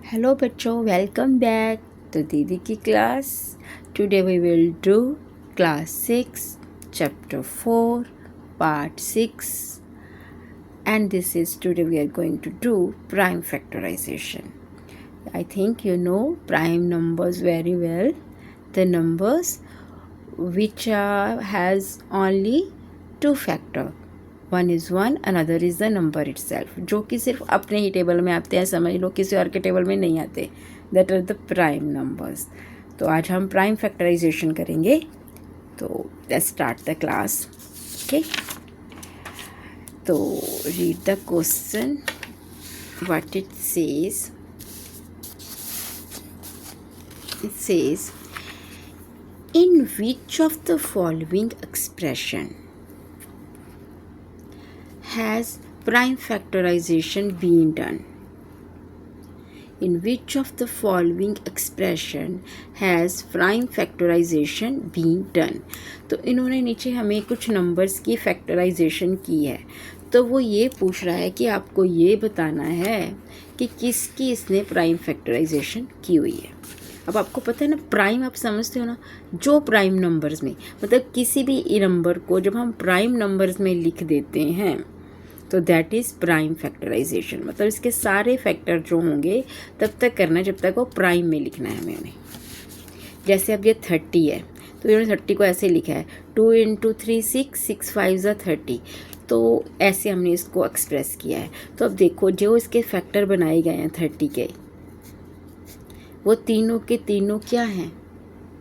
Hello बच्चों, welcome back तो दीदी की class. Today we will do class 6 chapter 4 part 6 and this is today we are going to do prime factorization. I think you know prime numbers very well. The numbers which has only two factor. One is one, another is the number it self, जो कि सिर्फ अपने ही table में आते हैं, समझ लो किसी और के टेबल में नहीं आते. That are the prime numbers. तो आज हम प्राइम फैक्टराइजेशन करेंगे. तो let's start the class. Okay, तो read the question what it says. It says in which of the following expression has prime factorization been done? In which of the following expression has prime factorization been done? तो इन्होंने नीचे हमें कुछ numbers की factorisation की है, तो वो ये पूछ रहा है कि आपको ये बताना है कि किसकी इसने प्राइम फैक्टराइजेशन की हुई है. अब आपको पता है ना, प्राइम आप समझते हो ना, जो प्राइम नंबर्स में मतलब किसी भी नंबर को जब हम प्राइम नंबर्स में लिख देते हैं तो दैट इज़ प्राइम फैक्टराइजेशन. मतलब इसके सारे फैक्टर जो होंगे तब तक करना जब तक वो प्राइम में लिखना है हमें. जैसे अब ये 30 है तो इन्होंने 30 को ऐसे लिखा है 2 × 3 6, 6 5 ज़ा 30. तो ऐसे हमने इसको एक्सप्रेस किया है. तो अब देखो जो इसके फैक्टर बनाए गए हैं 30 के, वो तीनों के तीनों क्या हैं?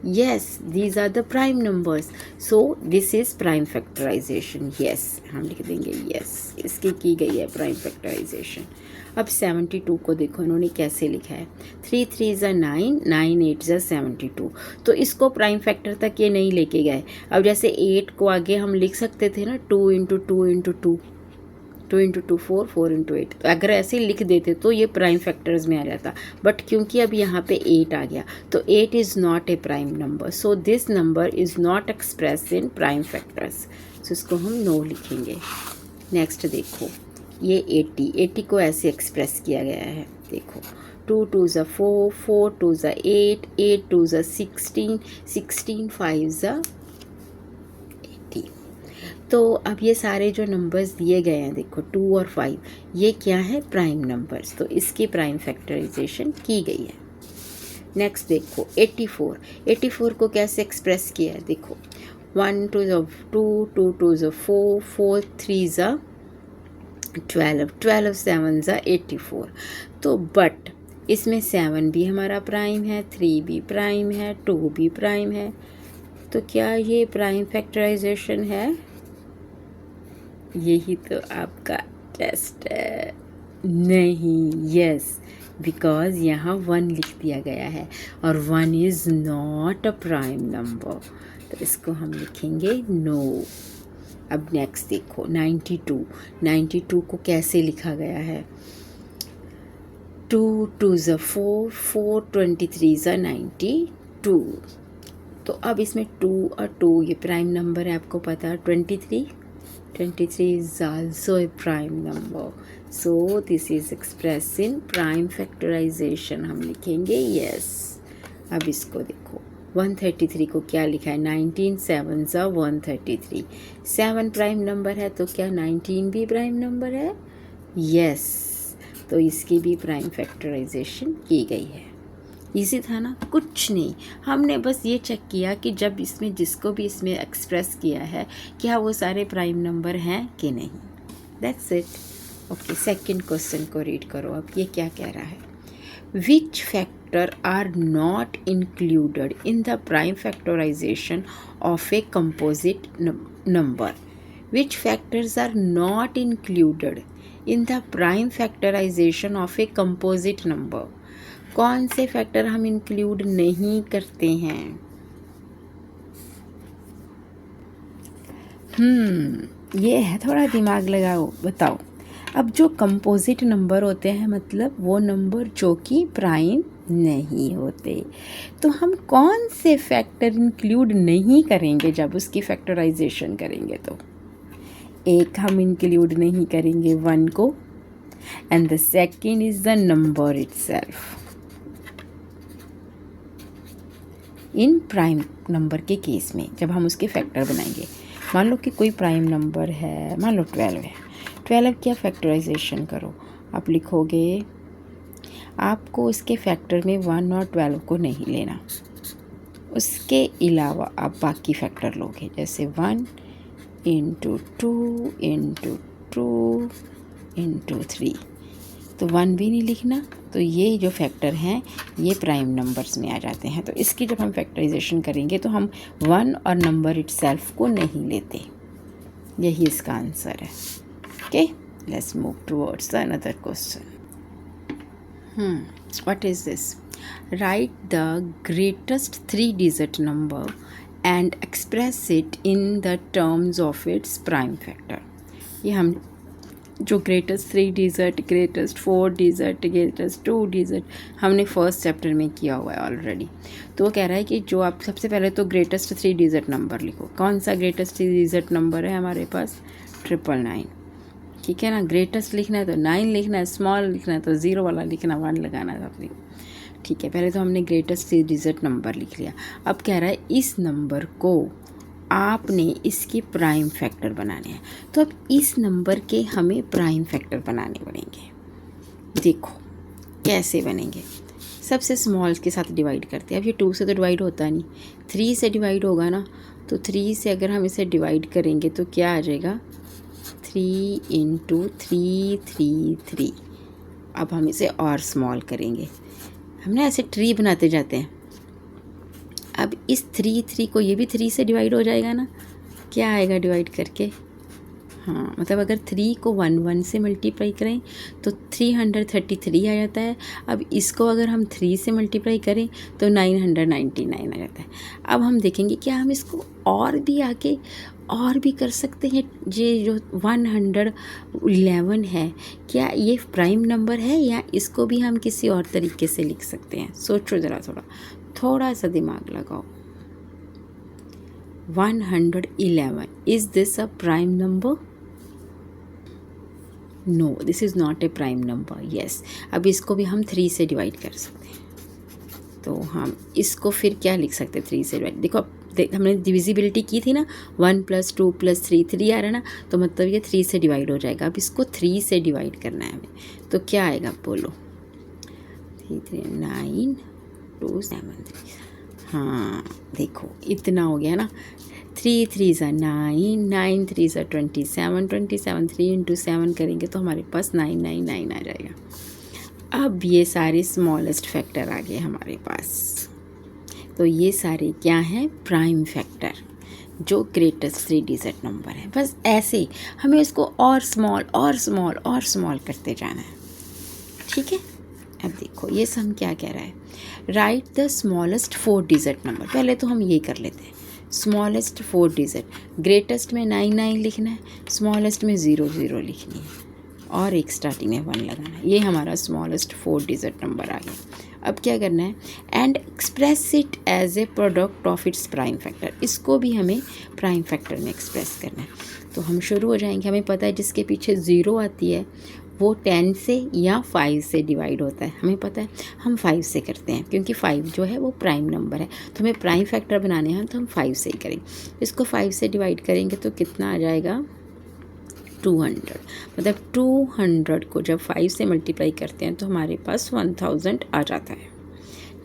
Yes, these are the prime numbers. So this is prime factorization. Yes, हम लिख देंगे yes, इसकी की गई है prime factorization. अब 72 को देखो इन्होंने कैसे लिखा है. 3 3 ज़ा 9, 9 8 ज़ा 72. तो इसको प्राइम फैक्टर तक ये नहीं लेके गए. अब जैसे 8 को आगे हम लिख सकते थे ना 2 × 2 × 2, 2 × 2 4, 4 × 8. तो अगर ऐसे लिख देते तो ये प्राइम फैक्टर्स में आ जाता, बट क्योंकि अब यहाँ पे 8 आ गया तो 8 is not a prime number. So this number is not express in prime factors. So इसको हम नो लिखेंगे. नेक्स्ट देखो ये 80 को ऐसे एक्सप्रेस किया गया है. देखो 2 2 ज़ा 4, 4 2 ज़ा 8, 8 2 ज़ा 16, 16 5 ज़ा 80. तो अब ये सारे जो नंबर्स दिए गए हैं देखो 2 और 5, ये क्या है? Prime numbers. तो इसकी प्राइम फैक्टराइजेशन की गई है. नेक्स्ट देखो 84 को कैसे एक्सप्रेस किया है. देखो 1 2 ज़ा 2, 2 2 ज़ा 4, 4 3 ज़ा 12, 12 7 ज़ा 84. तो बट इसमें 7 भी हमारा प्राइम है, 3 भी प्राइम है, 2 भी प्राइम है. तो क्या ये प्राइम फैक्टराइजेशन है? यही तो आपका टेस्ट है. नहीं. यस, बिकॉज यहाँ 1 लिख दिया गया है और 1 is not a prime number. तो इसको हम लिखेंगे नो. अब नेक्स्ट देखो 92 को कैसे लिखा गया है. 2 2 ज़ा 4, 4 23 ज़ा 92. तो अब इसमें 2 और 2 ये प्राइम नंबर है, आपको पता है. 23 is also a prime number. So this is expressed in prime factorization. हम लिखेंगे yes. अब इसको देखो 133 को क्या लिखा है. 19 7 ज़ा 133. 7 प्राइम नंबर है तो क्या 19 भी प्राइम नंबर है? yes. तो इसकी भी प्राइम फैक्टराइजेशन की गई है. इजी था ना, कुछ नहीं. हमने बस ये चेक किया कि जब इसमें जिसको भी इसमें एक्सप्रेस किया है क्या वो सारे प्राइम नंबर हैं कि नहीं. That's it. Okay, second question को रीड करो. अब ये क्या कह रहा है. Which factor are not included in the prime factorisation of a composite number. Which factors are not included in the prime factorisation of a composite number. कौन से फैक्टर हम इंक्लूड नहीं करते हैं? ये है, थोड़ा दिमाग लगाओ, बताओ. अब जो कंपोजिट नंबर होते हैं मतलब वो नंबर जो कि प्राइम नहीं होते, तो हम कौन से फैक्टर इंक्लूड नहीं करेंगे जब उसकी फैक्टराइजेशन करेंगे. तो एक हम इंक्लूड नहीं करेंगे 1 को, and the second is the number itself. In prime number के केस में जब हम उसके फैक्टर बनाएंगे, मान लो कि कोई प्राइम नंबर है, मान लो 12 है, 12 क्या फैक्टराइजेशन करो, आप लिखोगे, आपको इसके फैक्टर में 1 और 12 को नहीं लेना, उसके अलावा आप बाकी फैक्टर लोगे, जैसे 1 इंटू 2 इंटू 2 इंटू 3, तो 1 भी नहीं लिखना। तो ये जो फैक्टर हैं ये प्राइम नंबर्स में आ जाते हैं। तो इसकी जब हम फैक्टराइजेशन करेंगे तो हम 1 और नंबर इटसेल्फ को नहीं लेते। यही इसका आंसर है। Okay, let's move towards the another question. What is this? Right the greatest 3-digit number and express it in the terms of its prime factor. ये हम जो greatest 3-digit, greatest 4-digit, greatest 2-digit हमने first chapter में किया हुआ है already. तो वो कह रहा है कि जो आप सबसे पहले तो ग्रेटेस्ट 3-digit नंबर लिखो। कौन सा ग्रेटेस्ट 3-digit नंबर है हमारे पास? 999। ठीक है ना, ग्रेटेस्ट लिखना है तो 9 लिखना है, स्मॉल लिखना है तो 0 वाला लिखना, 1 लगाना है अपनी। ठीक है, पहले तो हमने ग्रेटेस्ट 3-digit नंबर लिख लिया। अब कह रहा है इस नंबर को आपने इसके प्राइम फैक्टर बनाने हैं। तो अब इस नंबर के हमें प्राइम फैक्टर बनाने पड़ेंगे। देखो कैसे बनेंगे। सबसे स्मॉल के साथ डिवाइड करते हैं। अब ये 2 से तो डिवाइड होता नहीं, 3 से डिवाइड होगा ना। तो 3 से अगर हम इसे डिवाइड करेंगे तो क्या आ जाएगा? 3 इंटू 3 3 3। अब हम इसे और स्मॉल करेंगे। हम ना ऐसे ट्री बनाते जाते हैं। अब इस 3 3 को, ये भी 3 से डिवाइड हो जाएगा ना। क्या आएगा डिवाइड करके? हाँ, मतलब अगर 3 को 1 1 से मल्टीप्लाई करें तो 333 आ जाता है। अब इसको अगर हम 3 से मल्टीप्लाई करें तो 999 आ जाता है। अब हम देखेंगे क्या हम इसको और भी आगे और भी कर सकते हैं। ये जो 111 है, क्या ये प्राइम नंबर है या इसको भी हम किसी और तरीके से लिख सकते हैं? सोचो ज़रा, थोड़ा सा दिमाग लगाओ। 111, is this a prime number? No, this is not a prime number. Yes, अब इसको भी हम 3 से डिवाइड कर सकते हैं। तो हम इसको फिर क्या लिख सकते हैं? 3 से डिवाइड। देखो हमने डिविजिबिलिटी की थी ना, 1 + 2 + 3 3 आ रहा है ना, तो मतलब ये 3 से डिवाइड हो जाएगा। अब इसको 3 से डिवाइड करना है हमें, तो क्या आएगा बोलो? 3 3 9 2 7 3। हाँ देखो इतना हो गया ना। 3 3 = 9, 9 3 = 27, 27 3 इंटू 7 करेंगे तो हमारे पास 999 आ जाएगा। अब ये सारे स्मॉलेस्ट फैक्टर आ गए हमारे पास। तो ये सारे क्या हैं? प्राइम फैक्टर, जो ग्रेटेस्ट 3-digit नंबर है। बस ऐसे हमें इसको और स्मॉल और स्मॉल और स्मॉल करते जाना है। ठीक है, अब देखो ये सम क्या कह रहा है? Right the smallest 4-digit number. पहले तो हम ये कर लेते हैं, स्मॉलेस्ट 4-digit। ग्रेटेस्ट में 99 लिखना है, स्मॉलेस्ट में 00 लिखनी है और एक स्टार्टिंग में 1 लगाना है। ये हमारा स्मॉलेस्ट 4-digit नंबर आ गया। अब क्या करना है? And express it as a product of its prime factor. इसको भी हमें प्राइम फैक्टर में एक्सप्रेस करना है। तो हम शुरू हो जाएंगे। हमें पता है जिसके पीछे 0 आती है वो 10 से या 5 से डिवाइड होता है। हमें पता है, हम 5 से करते हैं क्योंकि 5 जो है वो प्राइम नंबर है। तो हमें प्राइम फैक्टर बनाने हैं तो हम 5 से ही करेंगे। इसको 5 से डिवाइड करेंगे तो कितना आ जाएगा? 200। मतलब 200 को जब 5 से मल्टीप्लाई करते हैं तो हमारे पास 1000 आ जाता है,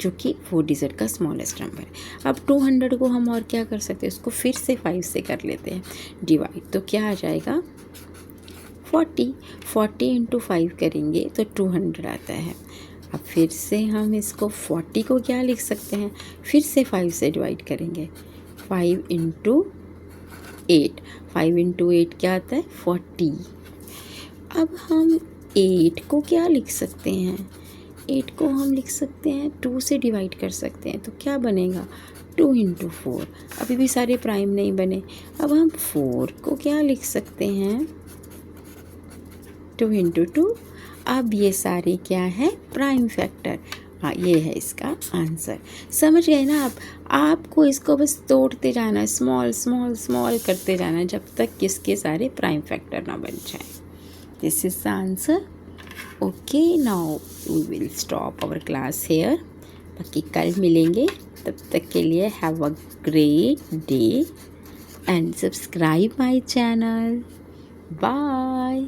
जो कि 4-digit का स्मॉलेस्ट नंबर है। अब 200 को हम और क्या कर सकते हैं? इसको फिर से 5 से कर लेते हैं डिवाइड। तो क्या आ जाएगा? 40 इंटू 5 करेंगे तो 200 आता है। अब फिर से हम इसको 40 को क्या लिख सकते हैं? फिर से 5 से डिवाइड करेंगे, 5 इंटू 8। 5 इंटू 8 क्या आता है? 40। अब हम 8 को क्या लिख सकते हैं? 8 को हम लिख सकते हैं 2 से डिवाइड कर सकते हैं। तो क्या बनेगा? 2 इंटू 4। अभी भी सारे प्राइम नहीं बने। अब हम 4 को क्या लिख सकते हैं? 2 इंटू 2। अब ये सारे क्या है? Prime factor. हाँ, ये है इसका आंसर। समझ गए ना आप? आपको इसको बस तोड़ते जाना है, स्मॉल स्मॉल स्मॉल करते जाना है जब तक किसके सारे प्राइम फैक्टर ना बन जाए। This is the answer. Okay, now we will stop our class here. बाकी कल मिलेंगे, तब तक के लिए have a great day and subscribe my channel. Bye.